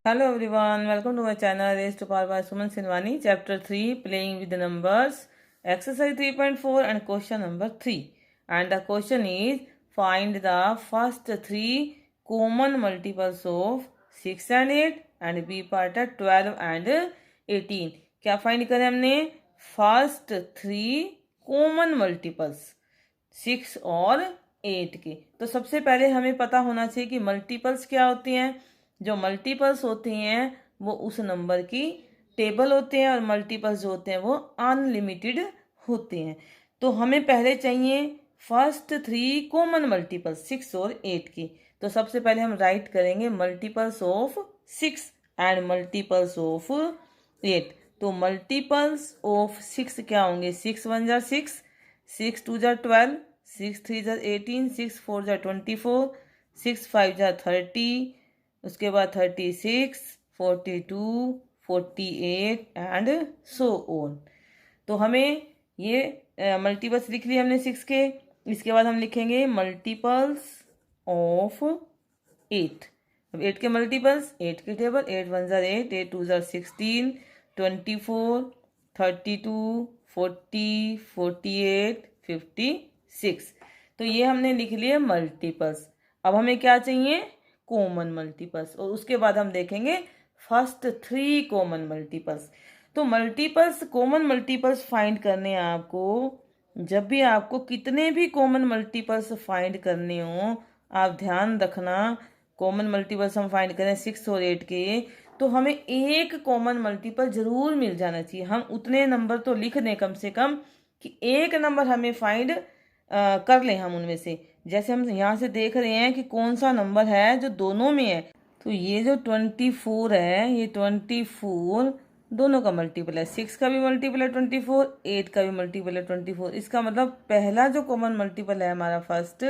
Hello everyone, welcome to my channel Race to Power by Suman Sinwani, Chapter 3, Playing with the Numbers, Exercise 3.4 and question number 3. And the question is, find the first three common multiples of 6 and 8 and B part है 12 and 18. क्या find करें हमने? First three common multiples 6 और 8 के. तो सबसे पहले हमें पता होना चाहिए कि मल्टीपल्स क्या होती हैं. जो मल्टीपल्स होती हैं वो उस नंबर की टेबल होते हैं और मल्टीपल्स जो होते हैं वो अनलिमिटेड होते हैं. तो हमें पहले चाहिए फर्स्ट थ्री कॉमन मल्टीपल्स 6 और 8 की. तो सबसे पहले हम राइट करेंगे multiples of 6 and multiples of 8. तो मल्टीपल्स ऑफ 6 क्या होंगे? 6 1 jar 6, 6 2 jar 12, 6 3 jar 18, 6 4 jar 24, 6 5 jar 30, उसके बाद 36, 42, 48 एंड सो ऑन. तो हमें ये मल्टीपल्स लिख लिए हमने 6 के. इसके बाद हम लिखेंगे मल्टीपल्स ऑफ 8. अब 8 के मल्टीपल्स 8 की टेबल 8 1 जार 8, 8 2 जार 16, 24, 32, 40, 48, 56. तो ये हमने लिख लिए मल्टीपल्स. अब हमें क्या चाहिए? Common multiples. और उसके बाद हम देखेंगे फर्स्ट थ्री कॉमन मल्टीपल्स. तो मल्टीपल्स कॉमन मल्टीपल्स फाइंड करने हैं आपको. जब भी आपको कितने भी कॉमन मल्टीपल्स फाइंड करने हो, आप ध्यान रखना कॉमन मल्टीपल्स हम फाइंड करें 6 और 8 के, तो हमें एक कॉमन मल्टीपल जरूर मिल जाना चाहिए. हम उतने नंबर तो लिख दें कम से कम कि एक नंबर हमें फाइंड कर लें हम उनमें से. जैसे हम यहाँ से देख रहे हैं कि कौन सा नंबर है जो दोनों में है. तो ये जो 24 है, ये 24 दोनों का मल्टीपल है. 6 का भी मल्टीपल है 24, 8 का भी मल्टीपल है 24. इसका मतलब पहला जो कॉमन मल्टीपल है हमारा फर्स्ट,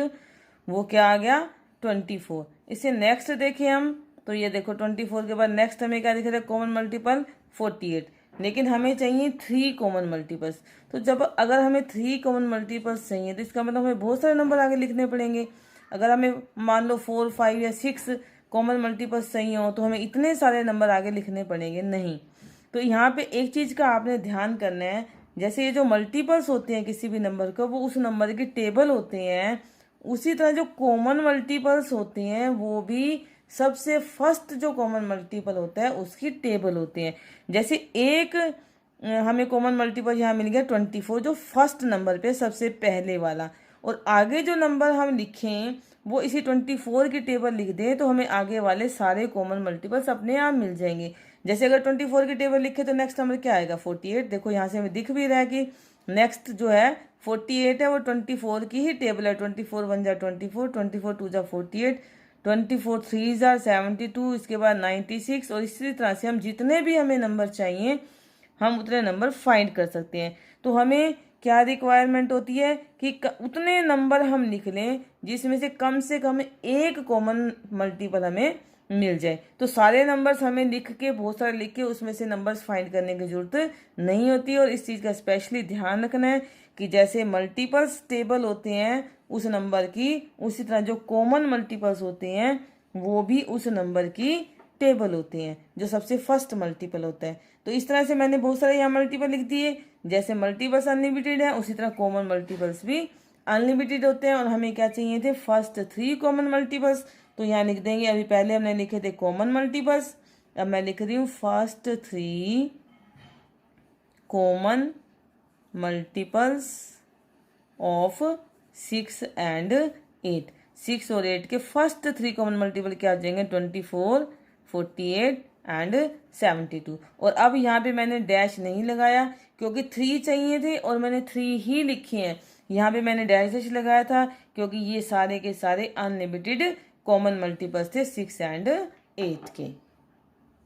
वो क्या आ गया? 24. इसे नेक्स्ट देखें हम, तो ये देखो 24 के बाद नेक्स्ट हमें क्या दिख रहा है? Common multiple 48. लेकिन हमें चाहिए 3 कॉमन मल्टीपल्स. तो जब अगर हमें 3 कॉमन मल्टीपल्स चाहिए तो इसका मतलब हमें बहुत सारे नंबर आगे लिखने पड़ेंगे. अगर हमें मान लो 4 5 या 6 कॉमन मल्टीपल्स चाहिए हो तो हमें इतने सारे नंबर आगे लिखने पड़ेंगे नहीं. तो यहाँ पे एक चीज़ का आपने ध्यान करना है, जैसे ये जो मल्टीपल्स होते हैं किसी भी नंबर का, वो उस नंबर की टेबल होते हैं. उसी तरह जो कॉमन मल्टीपल्स होते हैं वो भी सबसे फर्स्ट जो कॉमन मल्टीपल होता है उसकी टेबल होते हैं. जैसे एक हमें कॉमन मल्टीपल यहाँ मिल गया 24, जो फर्स्ट नंबर पे सबसे पहले वाला, और आगे जो नंबर हम लिखें वो इसी 24 की टेबल लिख दें तो हमें आगे वाले सारे कॉमन मल्टीपल्स अपने आप मिल जाएंगे. जैसे अगर 24 की टेबल लिखे तो नेक्स्ट नंबर क्या आएगा? 48. देखो यहाँ से हमें दिख भी रहा है कि नेक्स्ट जो है 48 है, वो 24 की ही टेबल है. 24 1 जा 24, 24 2 जा 48, 24 3 जार 72, इसके बाद 96. और इसी तरह से हम जितने भी हमें नंबर चाहिए हम उतने नंबर फाइंड कर सकते हैं. तो हमें क्या रिक्वायरमेंट होती है कि उतने नंबर हम लिख लें जिसमें से कम एक कॉमन मल्टीपल हमें मिल जाए. तो सारे नंबर्स हमें लिख के, बहुत सारे लिख के उसमें से नंबर्स फाइंड करने की जरूरत नहीं होती. और इस चीज़ का स्पेशली ध्यान रखना है कि जैसे मल्टीपल्स टेबल होते हैं उस नंबर की, उसी तरह जो कॉमन मल्टीपल्स होते हैं वो भी उस नंबर की टेबल होते हैं जो सबसे फर्स्ट मल्टीपल होता है. तो इस तरह से मैंने बहुत सारे यहाँ मल्टीपल लिख दिए. जैसे मल्टीपल्स अनलिमिटेड है उसी तरह कॉमन मल्टीपल्स भी अनलिमिटेड होते हैं. और हमें क्या चाहिए थे? First three common multiples. तो यहाँ लिख देंगे, अभी पहले हमने लिखे थे कॉमन मल्टीपल्स, अब मैं लिख रही हूँ first three common multiples of 6 and 8. 6 और 8 के फर्स्ट थ्री कॉमन मल्टीपल क्या आ जाएंगे? 24, 48 एंड 72. और अब यहाँ पे मैंने डैश नहीं लगाया क्योंकि 3 चाहिए थे और मैंने 3 ही लिखे हैं. यहाँ पे मैंने डैश लगाया था क्योंकि ये सारे के सारे अनलिमिटेड कॉमन मल्टीपल्स थे 6 एंड 8 के.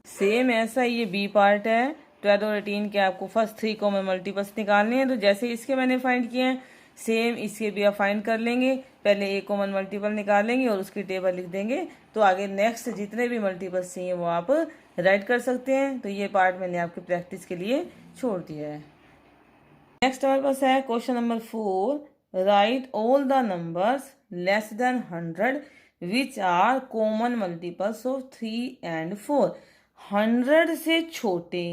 सेम ऐसा ये बी पार्ट है. 12 और 18 के आपको फर्स्ट थ्री कॉमन मल्टीपल्स निकालने हैं. तो जैसे इसके मैंने फाइंड किए हैं सेम इसके भी आप फाइंड कर लेंगे. पहले एक कॉमन मल्टीपल निकालेंगे और उसकी टेबल लिख देंगे. तो आगे नेक्स्ट जितने भी मल्टीपल्स चाहिए वो आप राइट कर सकते हैं. तो ये पार्ट मैंने आपकी प्रैक्टिस के लिए छोड़ दिया है. नेक्स्ट हमारे पास है question number 4. Write all the numbers less than 100 which are common multiples of 3 and 4. 100 से छोटे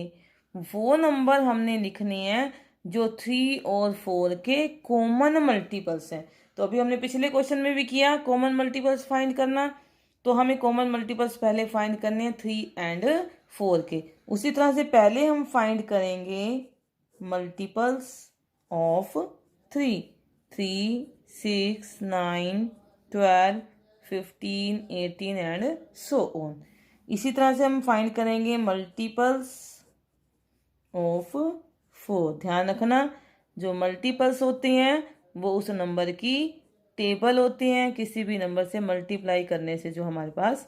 वो नंबर हमने लिखने हैं जो 3 और 4 के कॉमन मल्टीपल्स हैं। तो अभी हमने पिछले क्वेश्चन में भी किया कॉमन मल्टीपल्स फाइंड करना, तो हमें कॉमन मल्टीपल्स पहले फाइंड करने हैं 3 एंड 4 के। उसी तरह से पहले हम फाइंड करेंगे multiples of 3, 3, 6, 9, 12, 15, 18 and so on. इसी तरह से हम फाइंड करेंगे मल्टीपल्स ऑफ 4। ध्यान रखना जो मल्टीपल्स होते हैं वो उस नंबर की टेबल होते हैं, किसी भी नंबर से मल्टीप्लाई करने से जो हमारे पास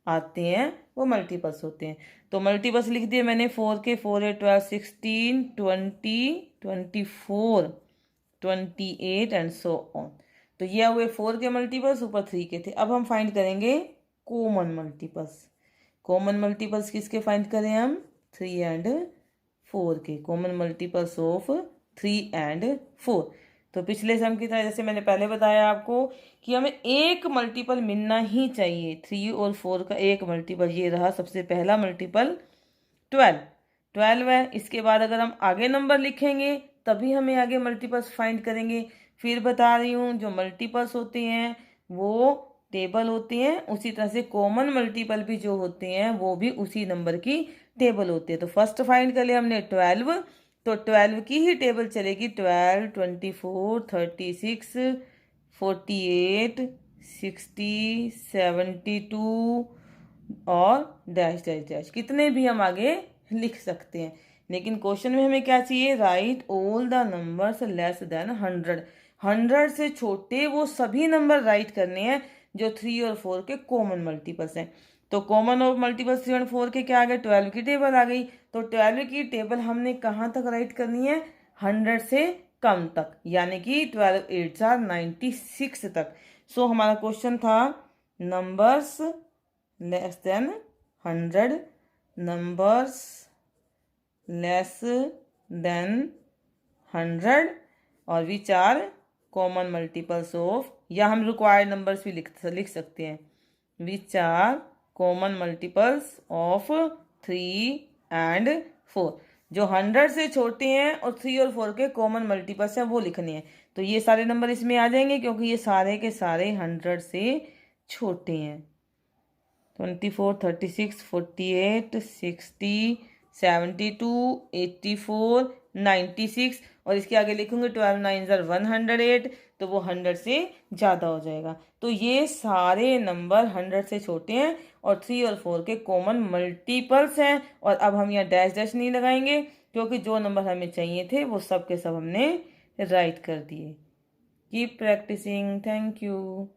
आते हैं वो मल्टीपल्स होते हैं। तो मल्टीपल्स लिख दिए मैंने 4 के, 4 8 12 16 20 24 28 एंड सो ऑन। तो ये हुए 4 के मल्टीपल्स, ऊपर 3 के थे। अब हम फाइंड करेंगे कॉमन मल्टीपल्स। कॉमन मल्टीपल्स किसके फाइंड करें हम? 3 एंड 4 के। Common multiples of 3 and 4। तो पिछले सम की तरह जैसे मैंने पहले बताया आपको कि हमें एक मल्टीपल मिलना ही चाहिए। 3 और 4 का एक मल्टीपल ये रहा सबसे पहला मल्टीपल 12 है। इसके बाद अगर हम आगे नंबर लिखेंगे तभी हमें आगे मल्टीपल्स फाइंड करेंगे। फिर बता रही हूँ जो मल्टीपल्स होते हैं वो टेबल होते हैं, उसी तरह से कॉमन मल्टीपल भी जो होते हैं वो भी उसी नंबर की टेबल होती है। तो फर्स्ट फाइंड कर लिया हमने 12, तो 12 की ही टेबल चलेगी। 12, 24, 36, 48, 60, 72 और डैश डैश डैश, कितने भी हम आगे लिख सकते हैं। लेकिन क्वेश्चन में हमें क्या चाहिए? Right all the numbers less than 100। 100 से छोटे वो सभी नंबर राइट करने हैं जो 3 और 4 के कॉमन मल्टीपल्स हैं। तो कॉमन और मल्टीपल्स 3 और 4 के क्या आ गए? 12 की टेबल आ गई। तो 12 की टेबल हमने कहाँ तक राइट करनी है? 100 से कम तक, यानी कि 12 8 96 तक। सो हमारा क्वेश्चन था numbers less than 100, numbers less than 100 और which are common multiples of, या हम रिक्वायर्ड नंबर्स भी लिख सकते हैं, which are common multiples of 3 and 4। जो 100 से छोटे हैं और 3 और 4 के कॉमन मल्टीपल्स हैं वो लिखने हैं। तो ये सारे नंबर इसमें आ जाएंगे क्योंकि ये सारे के सारे 100 से छोटे हैं। 24, 36, 48, 60, 72, 84, 96 और इसके आगे लिखूंगे 12 9 108, तो वो 100 से ज़्यादा हो जाएगा। तो ये सारे नंबर 100 से छोटे हैं और 3 और 4 के कॉमन मल्टीपल्स हैं। और अब हम यहाँ डैश डैश नहीं लगाएंगे क्योंकि जो नंबर हमें चाहिए थे वो सब के सब हमने राइट कर दिए। Keep practising. Thank you.